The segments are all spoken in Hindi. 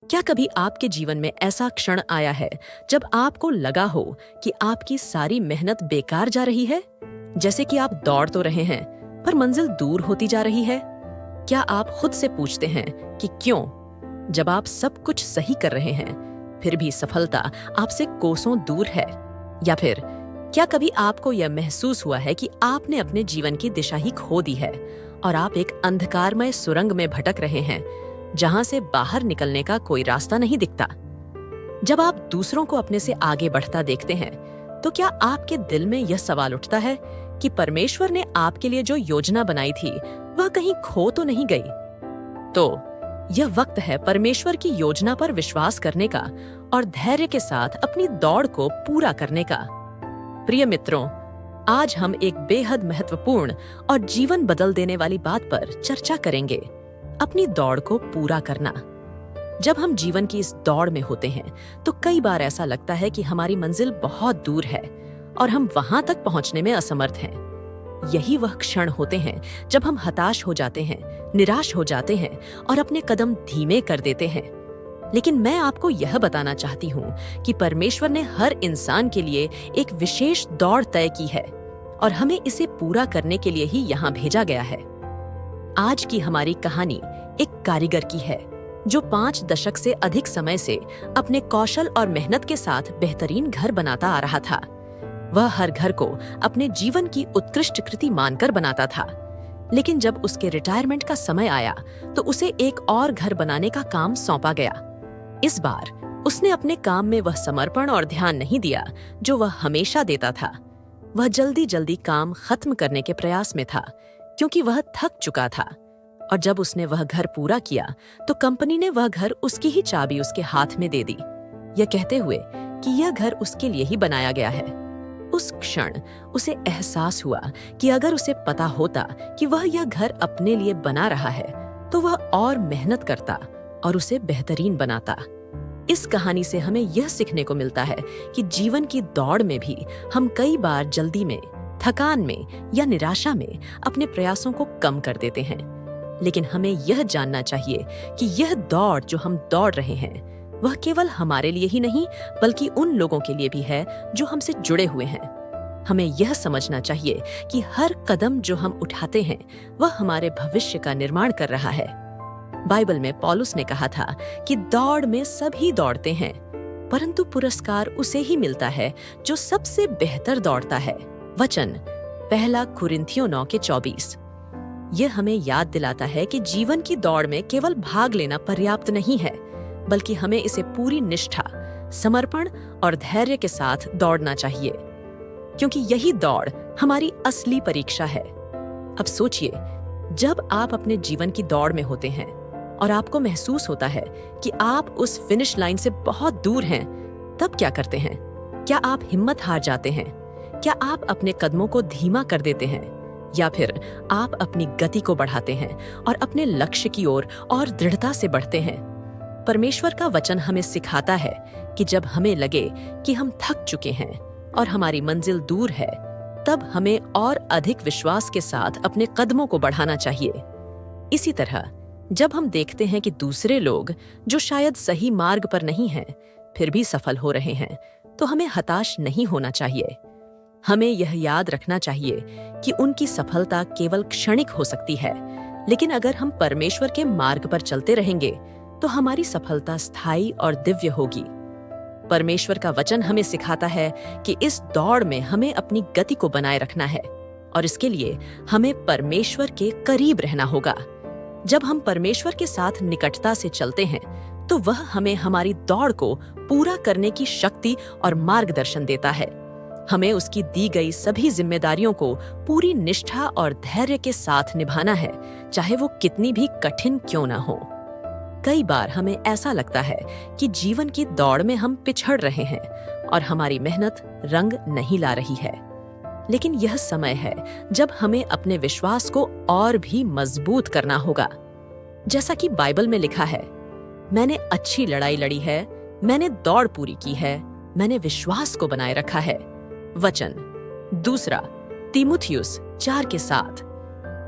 क्या कभी आपके जीवन में ऐसा क्षण आया है जब आपको लगा हो कि आपकी सारी मेहनत बेकार जा रही है? जैसे कि आप दौड़ तो रहे हैं पर मंजिल दूर होती जा रही है। क्या आप खुद से पूछते हैं कि क्यों, जब आप सब कुछ सही कर रहे हैं फिर भी सफलता आपसे कोसों दूर है? या फिर क्या कभी आपको यह महसूस हुआ है कि आपने अपने जीवन की दिशा ही खो दी है और आप एक अंधकारमय सुरंग में भटक रहे हैं जहां से बाहर निकलने का कोई रास्ता नहीं दिखता? जब आप दूसरों को अपने से आगे बढ़ता देखते हैं तो क्या आपके दिल में यह सवाल उठता है कि परमेश्वर ने आपके लिए जो योजना बनाई थी वह कहीं खो तो नहीं गई? तो यह वक्त है परमेश्वर की योजना पर विश्वास करने का और धैर्य के साथ अपनी दौड़ को पूरा करने का। प्रिय मित्रों, आज हम एक बेहद महत्वपूर्ण और जीवन बदल देने वाली बात पर चर्चा करेंगे, अपनी दौड़ को पूरा करना। जब हम जीवन की इस दौड़ में होते हैं तो कई बार ऐसा लगता है कि हमारी मंजिल बहुत दूर है और हम वहां तक पहुंचने में असमर्थ हैं। यही वह क्षण होते हैं जब हम हताश हो जाते हैं, निराश हो जाते हैं और अपने कदम धीमे कर देते हैं। लेकिन मैं आपको यह बताना चाहती हूँ कि परमेश्वर ने हर इंसान के लिए एक विशेष दौड़ तय की है और हमें इसे पूरा करने के लिए ही यहाँ भेजा गया है। आज की हमारी कहानी एक कारीगर की है जो 5 दशक से अधिक समय से अपने कौशल और मेहनत के साथ बेहतरीन घर बनाता आ रहा था। वह हर घर को अपने जीवन की उत्कृष्ट कृति मानकर बनाता था, लेकिन जब उसके रिटायरमेंट का समय आया तो उसे एक और घर बनाने का काम सौंपा गया। इस बार उसने अपने काम में वह समर्पण और ध्यान नहीं दिया जो वह हमेशा देता था। वह जल्दी जल्दी काम खत्म करने के प्रयास में था क्योंकि वह थक चुका था। और जब उसने वह घर पूरा किया तो कंपनी ने वह घर उसकी ही चाबी उसके हाथ में दे दी, यह कहते हुए कि यह घर उसके लिए ही बनाया गया है। उस क्षण उसे एहसास हुआ कि अगर उसे पता होता कि वह यह घर अपने लिए बना रहा है तो वह और मेहनत करता और उसे बेहतरीन बनाता। इस कहानी से हमें यह सीखने को मिलता है कि जीवन की दौड़ में भी हम कई बार जल्दी में, थकान में या निराशा में अपने प्रयासों को कम कर देते हैं। लेकिन हमें यह जानना चाहिए कि यह दौड़ जो हम दौड़ रहे हैं वह केवल हमारे लिए ही नहीं बल्कि उन लोगों के लिए भी है जो हमसे जुड़े हुए हैं। हमें यह समझना चाहिए कि हर कदम जो हम उठाते हैं वह हमारे भविष्य का निर्माण कर रहा है। बाइबल में पौलुस ने कहा था कि दौड़ में सभी दौड़ते हैं परंतु पुरस्कार उसे ही मिलता है जो सबसे बेहतर दौड़ता है। वचन 1 कुरिन्थियों 9:24। यह हमें याद दिलाता है कि जीवन की दौड़ में केवल भाग लेना पर्याप्त नहीं है बल्कि हमें इसे पूरी निष्ठा, समर्पण और धैर्य के साथ दौड़ना चाहिए, क्योंकि यही दौड़ हमारी असली परीक्षा है। अब सोचिए, जब आप अपने जीवन की दौड़ में होते हैं और आपको महसूस होता है कि आप उस फिनिश लाइन से बहुत दूर हैं, तब क्या करते हैं? क्या आप हिम्मत हार जाते हैं? क्या आप अपने कदमों को धीमा कर देते हैं या फिर आप अपनी गति को बढ़ाते हैं और अपने लक्ष्य की ओर और दृढ़ता से बढ़ते हैं? परमेश्वर का वचन हमें सिखाता है कि जब हमें लगे कि हम थक चुके हैं और हमारी मंजिल दूर है, तब हमें और अधिक विश्वास के साथ अपने कदमों को बढ़ाना चाहिए। इसी तरह जब हम देखते हैं कि दूसरे लोग जो शायद सही मार्ग पर नहीं हैं, फिर भी सफल हो रहे हैं, तो हमें हताश नहीं होना चाहिए। हमें यह याद रखना चाहिए कि उनकी सफलता केवल क्षणिक हो सकती है, लेकिन अगर हम परमेश्वर के मार्ग पर चलते रहेंगे तो हमारी सफलता स्थायी और दिव्य होगी। परमेश्वर का वचन हमें सिखाता है कि इस दौड़ में हमें अपनी गति को बनाए रखना है और इसके लिए हमें परमेश्वर के करीब रहना होगा। जब हम परमेश्वर के साथ निकटता से चलते हैं तो वह हमें हमारी दौड़ को पूरा करने की शक्ति और मार्गदर्शन देता है। हमें उसकी दी गई सभी जिम्मेदारियों को पूरी निष्ठा और धैर्य के साथ निभाना है, चाहे वो कितनी भी कठिन क्यों ना हो। कई बार हमें ऐसा लगता है कि जीवन की दौड़ में हम पिछड़ रहे हैं और हमारी मेहनत रंग नहीं ला रही है, लेकिन यह समय है जब हमें अपने विश्वास को और भी मजबूत करना होगा। जैसा कि बाइबल में लिखा है, मैंने अच्छी लड़ाई लड़ी है, मैंने दौड़ पूरी की है, मैंने विश्वास को बनाए रखा है। वचन 2 तीमुथियुस 4:7।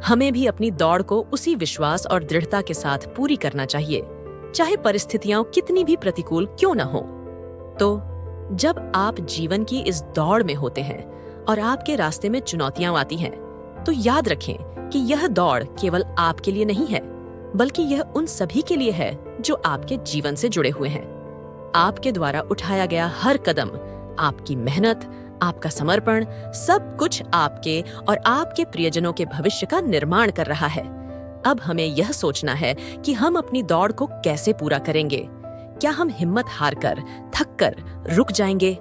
हमें भी अपनी दौड़ को उसी विश्वास और दृढ़ता के साथ पूरी करना चाहिए। चाहे परिस्थितियां कितनी भी प्रतिकूल क्यों न हो। तो जब आप जीवन की इस दौड़ में होते हैं और आपके रास्ते में चुनौतियां आती हैं, तो याद रखें कि यह दौड़ केवल आपके लिए नहीं है, बल्कि यह उन सभी के लिए है जो आपके जीवन से जुड़े हुए हैं। आपके द्वारा उठाया गया हर कदम, आपकी मेहनत, आपका समर्पण, सब कुछ आपके और आपके प्रियजनों के भविष्य का निर्माण कर रहा है। अब हमें यह सोचना है कि हम अपनी दौड़ को कैसे पूरा करेंगे। क्या हम हिम्मत हारकर, थककर रुक जाएंगे,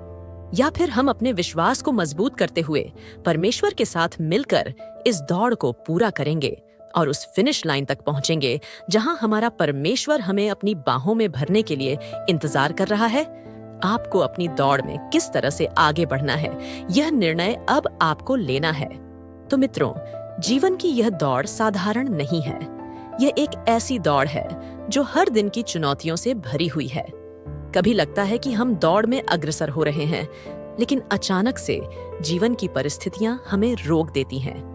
या फिर हम अपने विश्वास को मजबूत करते हुए परमेश्वर के साथ मिलकर इस दौड़ को पूरा करेंगे और उस फिनिश लाइन तक पहुंचेंगे जहां हमारा परमेश्वर हमें अपनी बाहों में भरने के लिए इंतजार कर रहा है। आपको अपनी दौड़ में किस तरह से आगे बढ़ना है, यह निर्णय अब आपको लेना है। तो मित्रों, जीवन की यह दौड़ साधारण नहीं है। यह एक ऐसी दौड़ है जो हर दिन की चुनौतियों से भरी हुई है। कभी लगता है कि हम दौड़ में अग्रसर हो रहे हैं, लेकिन अचानक से जीवन की परिस्थितियां हमें रोक देती हैं।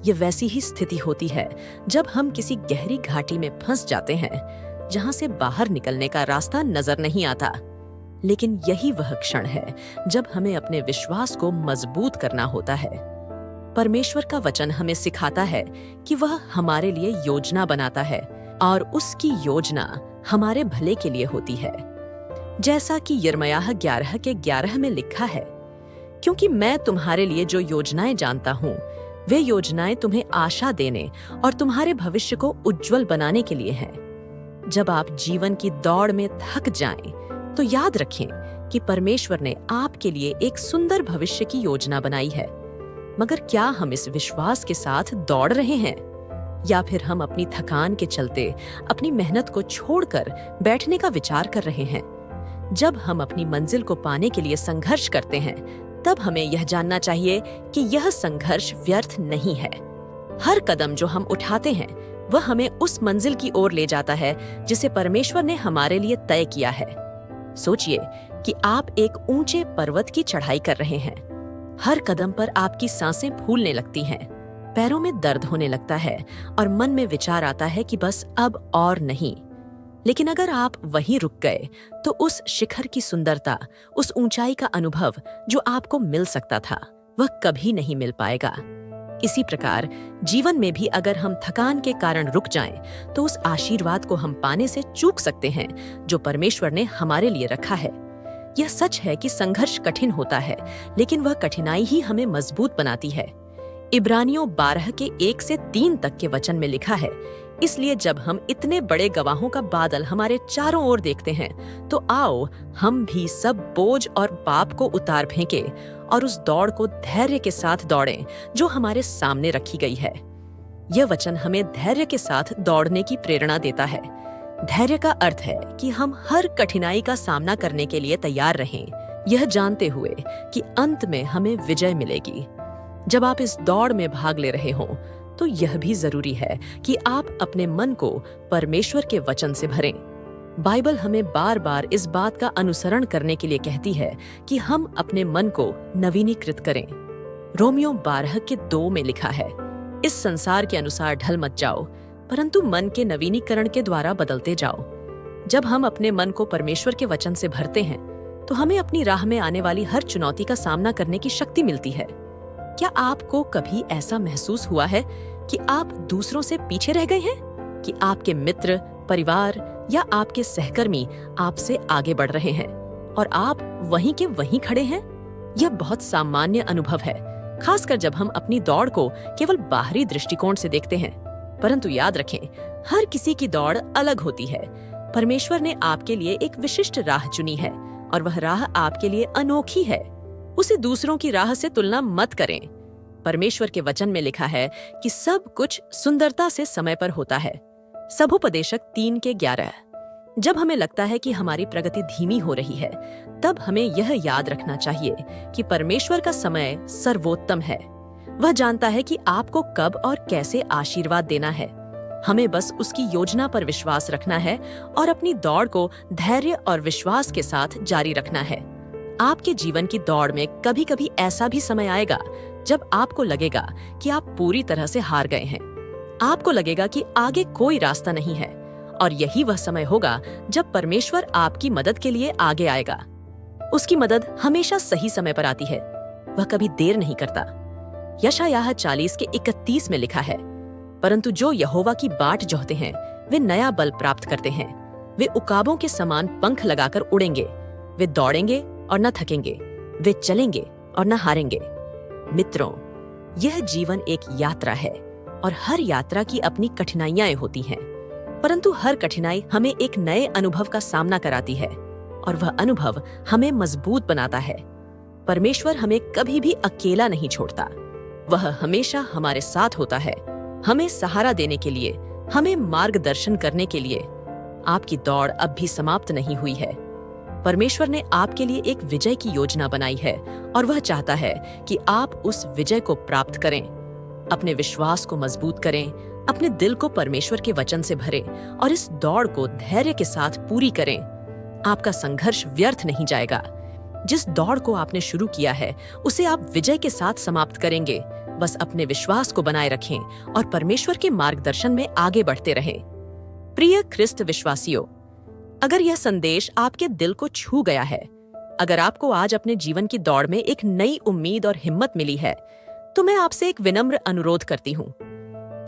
ये वैसी ही स्थिति होती है जब हम किसी गहरी घाटी में फंस जाते हैं, जहां से बाहर निकलने का रास्ता नजर नहीं आता। लेकिन यही वह क्षण है जब हमें अपने विश्वास को मजबूत करना होता है। परमेश्वर का वचन हमें सिखाता है कि वह हमारे लिए योजना बनाता है और उसकी योजना हमारे भले के लिए होती है। जैसा कि यिर्मयाह 11:11 में लिखा है, क्योंकि मैं तुम्हारे लिए जो योजनाएं जानता हूँ, वे योजनाएं तुम्हें आशा देने और तुम्हारे भविष्य को उज्जवल बनाने के लिए हैं। जब आप जीवन की दौड़ में थक जाएं, तो याद रखें कि परमेश्वर ने आपके लिए एक सुंदर भविष्य की योजना बनाई है। मगर क्या हम इस विश्वास के साथ दौड़ रहे हैं, या फिर हम अपनी थकान के चलते अपनी मेहनत को छोड़कर बैठने का विचार कर रहे हैं? जब हम अपनी मंजिल को पाने के लिए संघर्ष करते हैं, तब हमें यह जानना चाहिए कि यह संघर्ष व्यर्थ नहीं है। हर कदम जो हम उठाते हैं, वह हमें उस मंजिल की ओर ले जाता है जिसे परमेश्वर ने हमारे लिए तय किया है। सोचिए कि आप एक ऊंचे पर्वत की चढ़ाई कर रहे हैं। हर कदम पर आपकी सांसें फूलने लगती हैं, पैरों में दर्द होने लगता है और मन में विचार आता है कि बस अब और नहीं। लेकिन अगर आप वहीं रुक गए, तो उस शिखर की सुंदरता, उस ऊंचाई का अनुभव जो आपको मिल सकता था, वह कभी नहीं मिल पाएगा। इसी प्रकार जीवन में भी अगर हम थकान के कारण रुक जाएं, तो उस आशीर्वाद को हम पाने से चूक सकते हैं जो परमेश्वर ने हमारे लिए रखा है। यह सच है कि संघर्ष कठिन होता है, लेकिन वह कठिनाई ही हमें मजबूत बनाती है। इब्रानियों 12:1-3 तक के वचन में लिखा है, इसलिए जब हम इतने बड़े गवाहों का बादल हमारे चारों ओर देखते हैं, तो आओ हम भी सब बोझ और पाप को उतार फेंके और उस दौड़ को धैर्य के साथ दौड़ें जो हमारे सामने रखी गई है। यह वचन हमें धैर्य के साथ दौड़ने की प्रेरणा देता है। धैर्य का अर्थ है कि हम हर कठिनाई का सामना करने के लिए तैयार रहें, यह जानते हुए कि अंत में हमें विजय मिलेगी। जब आप इस दौड़ में भाग ले रहे हों, तो यह भी जरूरी है कि आप अपने मन को परमेश्वर के वचन से भरें। बाइबल हमें बार बार इस बात का अनुसरण करने के लिए कहती है कि हम अपने मन को नवीनीकृत करें। रोमियो 12:2 में लिखा है, इस संसार के अनुसार ढल मत जाओ, परंतु मन के नवीनीकरण के द्वारा बदलते जाओ। जब हम अपने मन को परमेश्वर के वचन से भरते हैं, तो हमें अपनी राह में आने वाली हर चुनौती का सामना करने की शक्ति मिलती है। क्या आपको कभी ऐसा महसूस हुआ है कि आप दूसरों से पीछे रह गए हैं, कि आपके मित्र, परिवार या आपके सहकर्मी आपसे आगे बढ़ रहे हैं और आप वहीं के वहीं खड़े हैं? यह बहुत सामान्य अनुभव है, खासकर जब हम अपनी दौड़ को केवल बाहरी दृष्टिकोण से देखते हैं। परंतु याद रखें, हर किसी की दौड़ अलग होती है। परमेश्वर ने आपके लिए एक विशिष्ट राह चुनी है और वह राह आपके लिए अनोखी है। उसे दूसरों की राह से तुलना मत करें। परमेश्वर के वचन में लिखा है कि सब कुछ सुंदरता से समय पर होता है। सबोपदेशक 3:11। जब हमें लगता है कि हमारी प्रगति धीमी हो रही है, तब हमें यह याद रखना चाहिए कि परमेश्वर का समय सर्वोत्तम है। वह जानता है कि आपको कब और कैसे आशीर्वाद देना है। हमें बस उसकी योजना पर विश्वास रखना है और अपनी दौड़ को धैर्य और विश्वास के साथ जारी रखना है। आपके जीवन की दौड़ में कभी-कभी ऐसा भी समय आएगा जब आपको लगेगा कि आप पूरी तरह से हार गए हैं। आपको लगेगा कि आगे कोई रास्ता नहीं है और यही वह समय होगा जब परमेश्वर आपकी मदद के लिए आगे आएगा। उसकी मदद हमेशा सही समय पर आती है, वह कभी देर नहीं करता। यशायाह 40 के 31 में लिखा है, परंतु जो यहोवा की बाट जोहते हैं वे नया बल प्राप्त करते हैं। वे उकाबों के समान पंख लगाकर उड़ेंगे। वे दौड़ेंगे और न थकेंगे, वे चलेंगे और न हारेंगे। मित्रों, यह जीवन एक यात्रा है और हर यात्रा की अपनी कठिनाइयां होती हैं, परंतु हर कठिनाई हमें एक नए अनुभव का सामना कराती है और वह अनुभव हमें मजबूत बनाता है। परमेश्वर हमें कभी भी अकेला नहीं छोड़ता। वह हमेशा हमारे साथ होता है, हमें सहारा देने के लिए, हमें मार्गदर्शन करने के लिए। आपकी दौड़ अब भी समाप्त नहीं हुई है। परमेश्वर ने आपके लिए एक विजय की योजना बनाई है और वह चाहता है कि आप उस विजय को प्राप्त करें। अपने विश्वास को मजबूत करें, अपने दिल को परमेश्वर के वचन से भरें और इस दौड़ को धैर्य के साथ पूरी करें। आपका संघर्ष व्यर्थ नहीं जाएगा। जिस दौड़ को आपने शुरू किया है उसे आप विजय के साथ समाप्त करेंगे। बस अपने विश्वास को बनाए रखें और परमेश्वर के मार्गदर्शन में आगे बढ़ते रहें। प्रिय ख्रिस्त विश्वासियों, अगर यह संदेश आपके दिल को छू गया है, अगर आपको आज अपने जीवन की दौड़ में एक नई उम्मीद और हिम्मत मिली है, तो मैं आपसे एक विनम्र अनुरोध करती हूँ।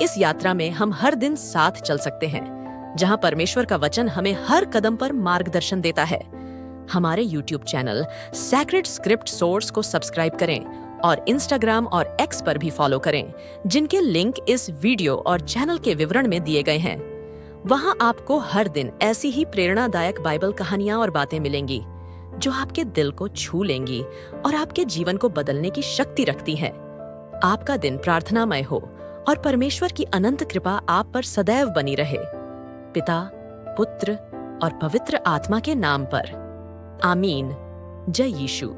इस यात्रा में हम हर दिन साथ चल सकते हैं, जहाँ परमेश्वर का वचन हमें हर कदम पर मार्गदर्शन देता है। हमारे YouTube channel sacred script source को सब्सक्राइब करें और Instagram और X पर भी फॉलो करें, जिनके लिंक इस वीडियो और चैनल के विवरण में दिए गए हैं। वहां आपको हर दिन ऐसी ही प्रेरणादायक बाइबल कहानियां और बातें मिलेंगी जो आपके दिल को छू लेंगी और आपके जीवन को बदलने की शक्ति रखती हैं। आपका दिन प्रार्थनामय हो और परमेश्वर की अनंत कृपा आप पर सदैव बनी रहे। पिता, पुत्र और पवित्र आत्मा के नाम पर। आमीन। जय यीशु।